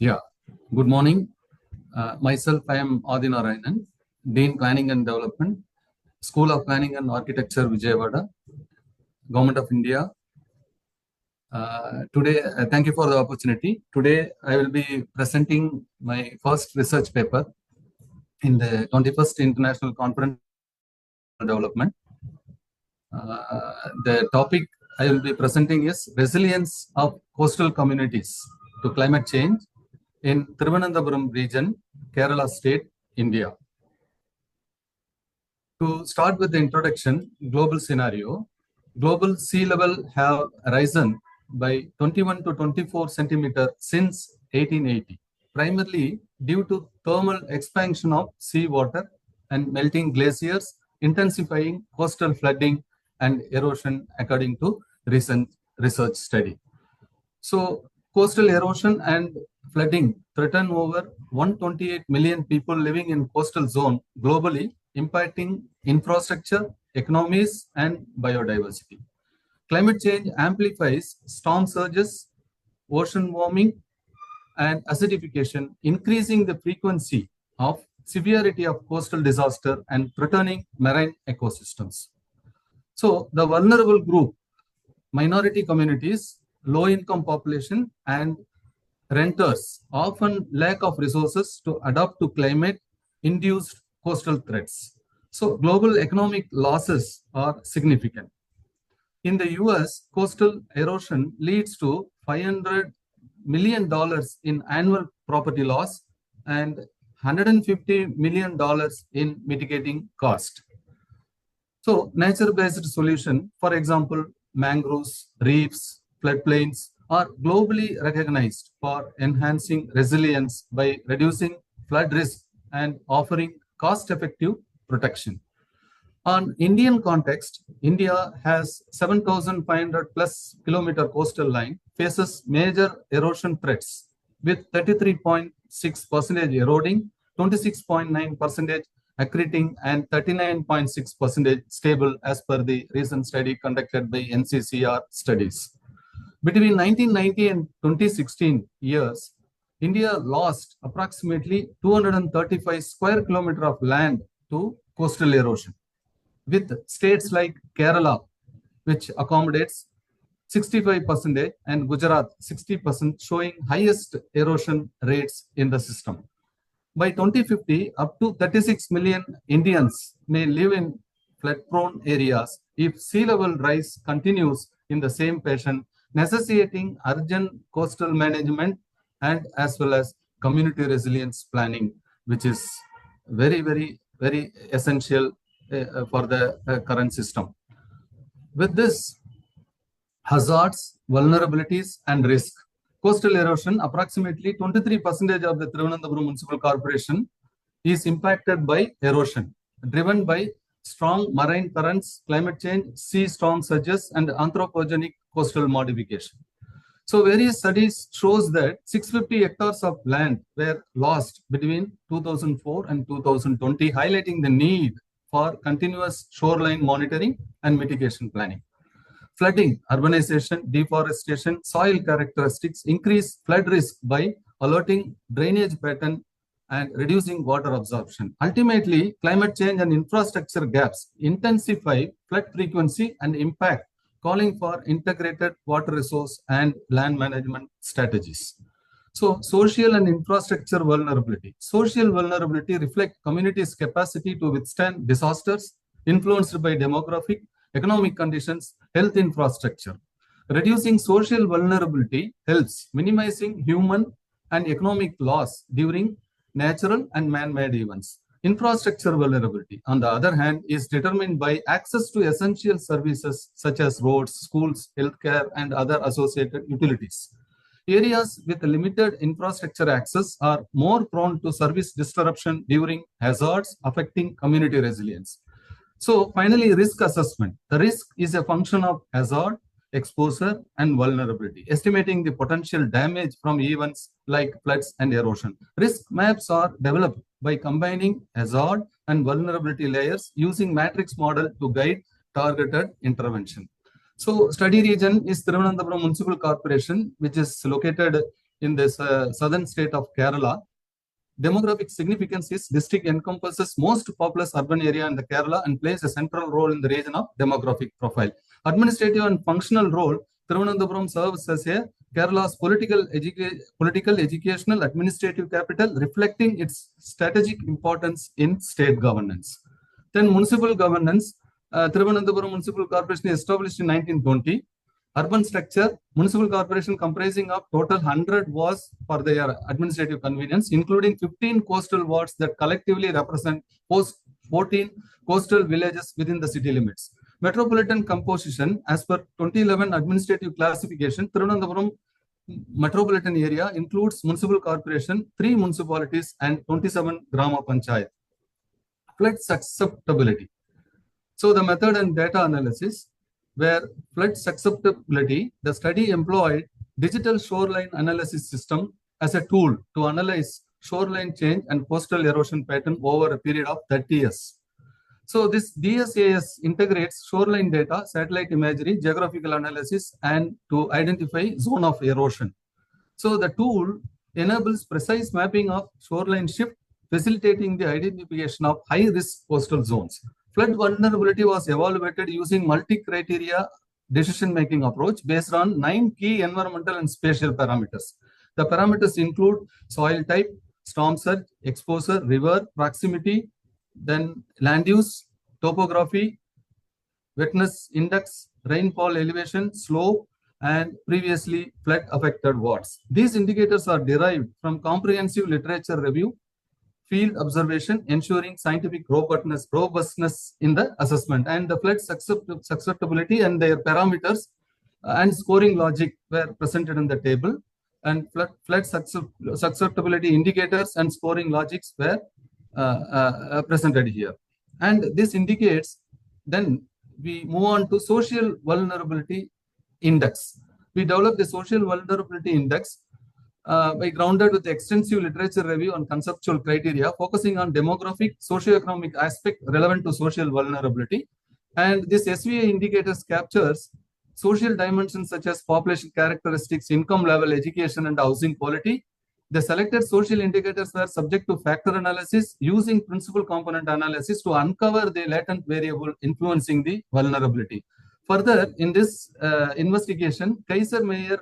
Yeah, good morning. Myself, I am Adinarayanane, Dean Planning and Development, School of Planning and Architecture, Vijayawada, Government of India. Today, thank you for the opportunity. Today, I will be presenting my first research paper in the 21st International Conference on Development. The topic I will be presenting is resilience of coastal communities to climate change in Thiruvananthapuram region, Kerala state, India. To start with the introduction, global scenario, global sea level have risen by 21 to 24 centimeter since 1880, primarily due to thermal expansion of seawater and melting glaciers, intensifying coastal flooding and erosion according to recent research study. So coastal erosion and flooding threaten over 128 million people living in coastal zone globally, impacting infrastructure, economies, and biodiversity. Climate change amplifies storm surges, ocean warming, and acidification, increasing the frequency of severity of coastal disaster and threatening marine ecosystems. So the vulnerable group, minority communities, low-income population, and renters often lack of resources to adapt to climate-induced coastal threats. So global economic losses are significant. In the US, coastal erosion leads to $500 million in annual property loss and $150 million in mitigating cost. So nature-based solution, for example, mangroves, reefs, floodplains are globally recognized for enhancing resilience by reducing flood risk and offering cost-effective protection. On Indian context, India has 7,500 plus kilometer coastal line, faces major erosion threats with 33.6% eroding, 26.9% accreting, and 39.6% stable as per the recent study conducted by NCCR studies. Between 1990 and 2016 years, India lost approximately 235 square kilometers of land to coastal erosion, with states like Kerala, which accommodates 65%, and Gujarat 60% showing highest erosion rates in the system. By 2050, up to 36 million Indians may live in flood-prone areas if sea level rise continues in the same fashion, necessitating urgent coastal management and as well as community resilience planning, which is very, very, very essential for the current system. With this, hazards, vulnerabilities, and risk. Coastal erosion, approximately 23% of the Thiruvananthapuram Municipal Corporation is impacted by erosion, driven by strong marine currents, climate change, sea storm surges, and anthropogenic coastal modification. So various studies shows that 650 hectares of land were lost between 2004 and 2020, highlighting the need for continuous shoreline monitoring and mitigation planning. Flooding, urbanization, deforestation, soil characteristics increase flood risk by alerting drainage pattern and reducing water absorption. Ultimately, climate change and infrastructure gaps intensify flood frequency and impact, calling for integrated water resource and land management strategies. So, social and infrastructure vulnerability. Social vulnerability reflect communities' capacity to withstand disasters influenced by demographic, economic conditions, health infrastructure. Reducing social vulnerability helps minimizing human and economic loss during natural and man-made events. Infrastructure vulnerability, on the other hand, is determined by access to essential services such as roads, schools, healthcare, and other associated utilities. Areas with limited infrastructure access are more prone to service disruption during hazards affecting community resilience. So finally, risk assessment. The risk is a function of hazard, exposure, and vulnerability, estimating the potential damage from events like floods and erosion. Risk maps are developed by combining hazard and vulnerability layers using matrix model to guide targeted intervention. So study region is Thiruvananthapuram Municipal Corporation, which is located in this southern state of Kerala. Demographic significance is district encompasses most populous urban area in the Kerala and plays a central role in the region of demographic profile. Administrative and functional role, Thiruvananthapuram serves as a Kerala's political, educational, administrative capital, reflecting its strategic importance in state governance. Then municipal governance, Thiruvananthapuram Municipal Corporation is established in 1920. Urban structure, municipal corporation comprising of total 100 wards for their administrative convenience, including 15 coastal wards that collectively represent 14 coastal villages within the city limits. Metropolitan composition, as per 2011 administrative classification, Thiruvananthapuram metropolitan area includes municipal corporation, 3 municipalities and 27 Grama Panchayat. Flood susceptibility. So the method and data analysis, where flood susceptibility, the study employed digital shoreline analysis system as a tool to analyze shoreline change and coastal erosion pattern over a period of 30 years. So this DSAS integrates shoreline data, satellite imagery, geographical analysis, and to identify zone of erosion. So the tool enables precise mapping of shoreline shift, facilitating the identification of high-risk coastal zones. Flood vulnerability was evaluated using multi-criteria decision-making approach based on 9 key environmental and spatial parameters. The parameters include soil type, storm surge, exposure, river, proximity, then land use, topography, wetness index, rainfall elevation, slope, and previously flood-affected wards. These indicators are derived from comprehensive literature review, field observation, ensuring scientific robustness in the assessment, and the flood susceptibility and their parameters and scoring logic were presented in the table, and flood susceptibility indicators and scoring logics were presented here. And this indicates, then we move on to social vulnerability index. We developed the social vulnerability index by grounded with extensive literature review on conceptual criteria, focusing on demographic, socioeconomic aspect relevant to social vulnerability. And this SVA indicators captures social dimensions such as population characteristics, income level, education, and housing quality. The selected social indicators were subject to factor analysis using principal component analysis to uncover the latent variable influencing the vulnerability. Further, in this investigation, Kaiser-Meyer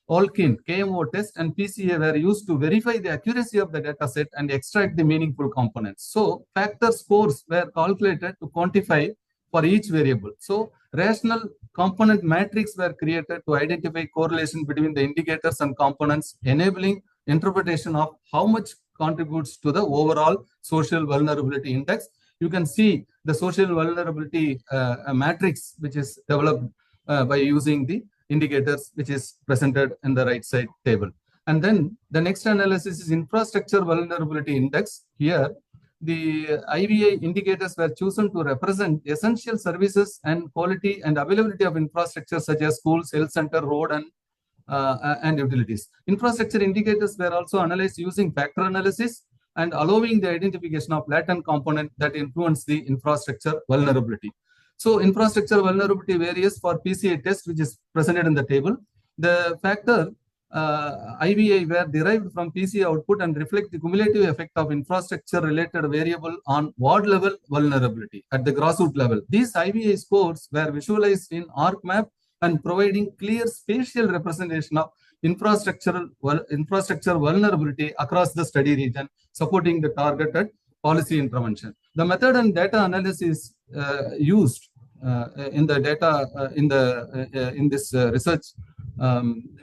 Olkin, KMO test, and PCA were used to verify the accuracy of the data set and extract the meaningful components. So, factor scores were calculated to quantify for each variable. So, rational component matrix were created to identify correlation between the indicators and components, enabling interpretation of how much contributes to the overall social vulnerability index. You can see the social vulnerability matrix, which is developed by using the indicators, which is presented in the right side table. And then the next analysis is infrastructure vulnerability index. Here, the IVA indicators were chosen to represent essential services and quality and availability of infrastructure such as schools, health center, road, and utilities. Infrastructure indicators were also analyzed using factor analysis and allowing the identification of latent component that influence the infrastructure vulnerability. So infrastructure vulnerability varies for PCA test, which is presented in the table. The factor IVA were derived from PCA output and reflect the cumulative effect of infrastructure related variable on ward level vulnerability at the grassroots level. These IVA scores were visualized in ArcMap and providing clear spatial representation of infrastructure vulnerability across the study region, supporting the targeted policy intervention. The method and data analysis used in the data in this research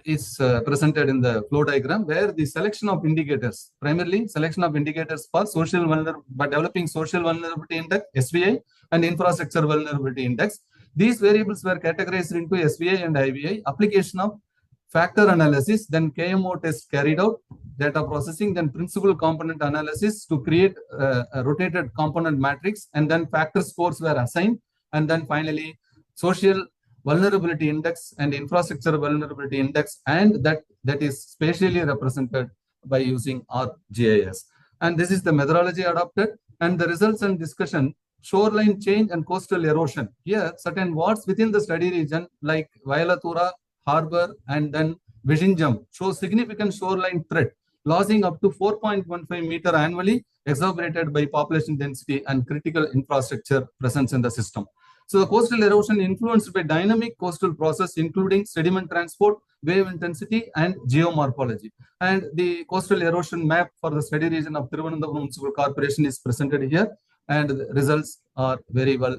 is presented in the flow diagram, where the selection of indicators, primarily selection of indicators for social vulnerability by developing social vulnerability index (SVI) and infrastructure vulnerability index. These variables were categorized into SVI and IVI. Application of factor analysis, then KMO test carried out, data processing, then principal component analysis to create a rotated component matrix, and then factor scores were assigned, and then finally social vulnerability index and infrastructure vulnerability index, and that is spatially represented by using ArcGIS. And this is the methodology adopted, and the results and discussion: shoreline change and coastal erosion. Here, certain wards within the study region like Vijayawada, Harbor, and then Vijayawada shows significant shoreline threat, losing up to 4.15 meter annually, exacerbated by population density and critical infrastructure presence in the system. So the coastal erosion influenced by dynamic coastal process, including sediment transport, wave intensity, and geomorphology. And the coastal erosion map for the study region of Thiruvananthapuram Municipal Corporation is presented here, and the results are very well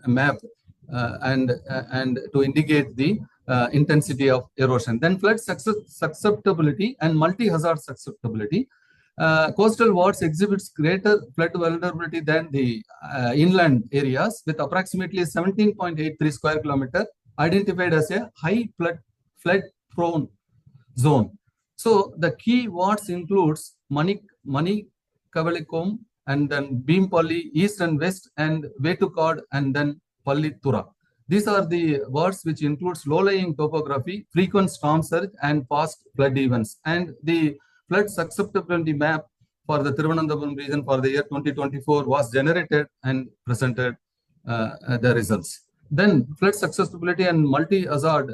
mapped and to indicate the intensity of erosion. Then flood susceptibility and multi-hazard susceptibility. Coastal wards exhibits greater flood vulnerability than the inland areas, with approximately 17.83 square kilometer identified as a high flood prone zone. So the key wards includes Manikavalikom, and then Beampalli, east and west, and Vetukad, and then Pallitura. These are the wards which includes low-lying topography, frequent storm surge, and past flood events. And the flood susceptibility map for the Thiruvananthapuram region for the year 2024 was generated and presented the results. Then flood susceptibility and multi-hazard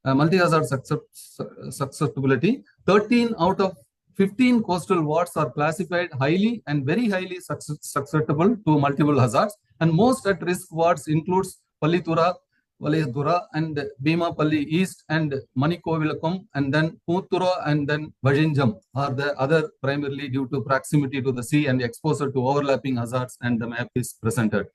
multi-hazard susceptibility. 13 out of 15 coastal wards are classified highly and very highly susceptible to multiple hazards, and most at-risk wards includes Pallitura, Valayadura, and Bhimapalli East, and Manikovilakam, and then Poothura, and then Vijayawada are the other, primarily due to proximity to the sea and exposure to overlapping hazards, and the map is presented.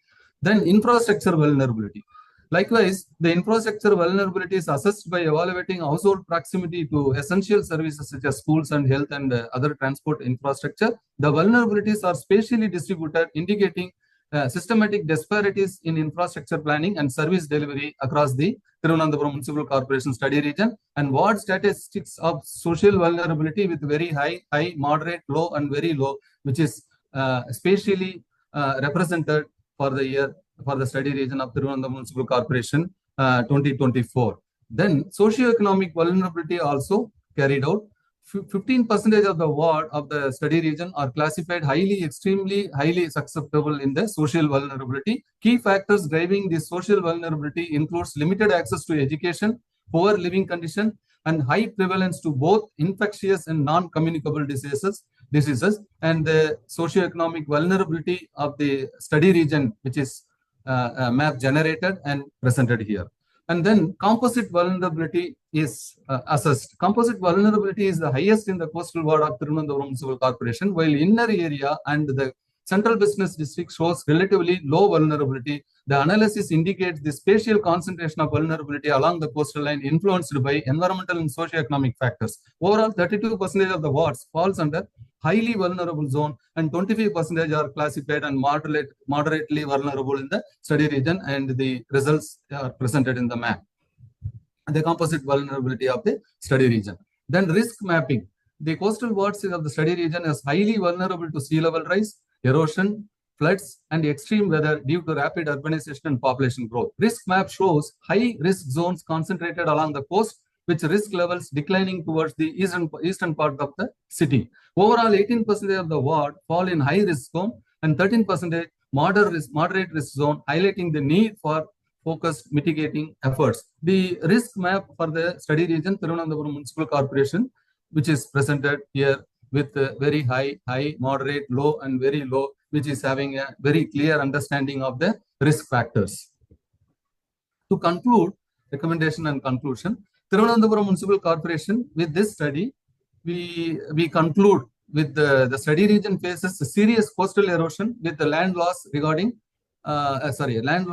Then infrastructure vulnerability. Likewise, the infrastructure vulnerability is assessed by evaluating household proximity to essential services such as schools and health and other transport infrastructure. The vulnerabilities are spatially distributed, indicating systematic disparities in infrastructure planning and service delivery across the Thiruvananthapuram Municipal Corporation study region, and ward statistics of social vulnerability with very high, moderate, low, and very low, which is spatially represented for the year for the study region of Thiruvananthapuram Municipal Corporation 2024. Then socioeconomic vulnerability also carried out. 15% of the ward of the study region are classified highly, extremely highly susceptible in the social vulnerability. Key factors driving this social vulnerability includes limited access to education, poor living condition, and high prevalence to both infectious and non-communicable diseases, and the socioeconomic vulnerability of the study region, which is map generated and presented here. And then composite vulnerability is assessed. Composite vulnerability is the highest in the coastal ward of Thiruvananthapuram Municipal Corporation, while inner area and the central business district shows relatively low vulnerability. The analysis indicates the spatial concentration of vulnerability along the coastal line influenced by environmental and socioeconomic factors. Overall, 32% of the wards falls under highly vulnerable zone, and 25% are classified and moderately vulnerable in the study region, and the results are presented in the map. The composite vulnerability of the study region. Then risk mapping. The coastal wards of the study region is highly vulnerable to sea level rise, erosion, floods, and extreme weather due to rapid urbanization and population growth. Risk map shows high risk zones concentrated along the coast, with risk levels declining towards the eastern part of the city. Overall, 18% of the ward fall in high risk zone and 13% moderate risk zone, highlighting the need for focused mitigating efforts. The risk map for the study region, Thiruvananthapuram Municipal Corporation, which is presented here with very high, moderate, low, and very low, which is having a very clear understanding of the risk factors. To conclude, recommendation and conclusion, Thiruvananthapuram Municipal Corporation, with this study, we conclude with the study region faces serious coastal erosion with the land loss regarding land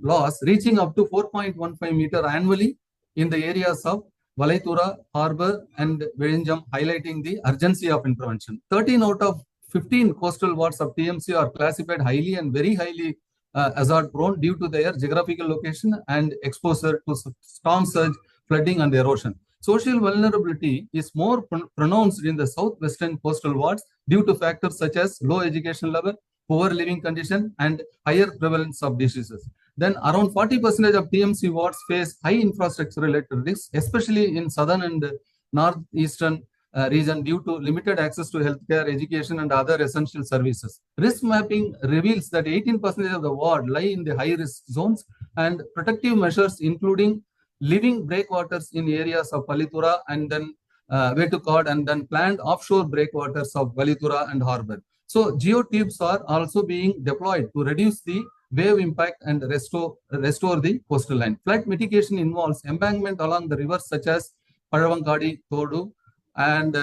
loss reaching up to 4.15 meter annually in the areas of Valaytura, Harbour, and Vizhinjam, highlighting the urgency of intervention. 13 out of 15 coastal wards of TMC are classified highly and very highly hazard prone due to their geographical location and exposure to storm surge, flooding, and erosion. Social vulnerability is more pronounced in the southwestern coastal wards due to factors such as low education level, poor living condition, and higher prevalence of diseases. Then around 40% of TMC wards face high infrastructure related risks, especially in southern and northeastern region due to limited access to healthcare, education, and other essential services. Risk mapping reveals that 18% of the ward lie in the high risk zones, and protective measures including living breakwaters in areas of Palitura and then Vetukad and then planned offshore breakwaters of Valitura and Harbour. So geotubes are also being deployed to reduce the wave impact and restore the coastal line. Flood mitigation involves embankment along the rivers such as Padavankadi, Todu, and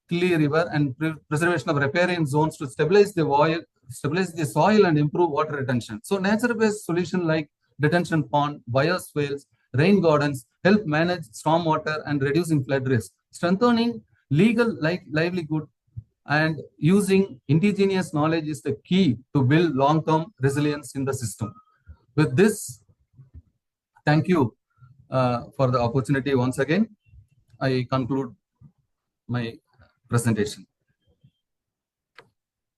Killi River, and preservation of riparian zones to stabilize the soil and improve water retention. So nature-based solution like detention pond, bioswales, rain gardens help manage stormwater and reducing flood risk. Strengthening legal livelihood and using indigenous knowledge is the key to build long-term resilience in the system. With this, thank you for the opportunity once again. I conclude my presentation.